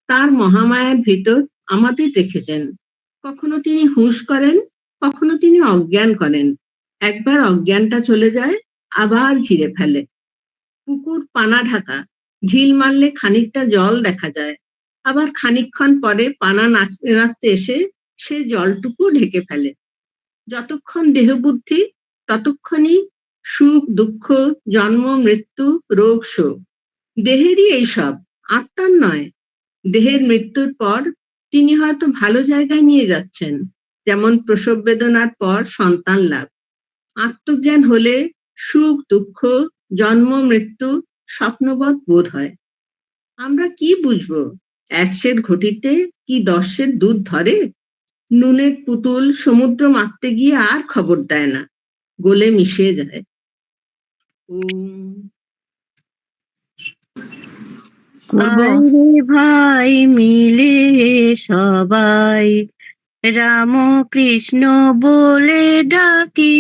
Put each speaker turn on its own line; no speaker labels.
তার মহামায়ার ভিতর আমাদের রেখেছেন। কখনো তিনি হুঁশ করেন, কখনো তিনি অজ্ঞান করেন। একবার অজ্ঞানটা চলে যায়, আবার ঘিরে ফেলে। পুকুর পানা ঢাকা, ঢিল মারলে খানিকটা জল দেখা যায়, আবার খানিকক্ষণ পরে পানা নাচতে নাচতে এসে সে জলটুকু ঢেকে ফেলে। যতক্ষণ দেহ বুদ্ধি, ততক্ষণই সুখ দুঃখ, জন্ম মৃত্যু, রোগ শোক দেহেরই এইসব, আত্মার নয়। দেহের মৃত্যুর পর তিনি হয়তো ভালো জায়গায় নিয়ে যাচ্ছেন, যেমন প্রসব বেদনার পর সন্তান লাভ। আত্মজ্ঞান হলে সুখ দুঃখ, জন্ম মৃত্যু স্বপ্নবৎ বোধ হয়। আমরা কি বুঝবো? এক সের ঘটিতে কি 10 সের দুধ ধরে? নুনের পুতুল সমুদ্র মাপতে গিয়ে আর খবর দেয় না, গলে মিশে যায়।
করবো।
আয় রে ভাই মিলে সবাই রাম কৃষ্ণ বলে ডাকি।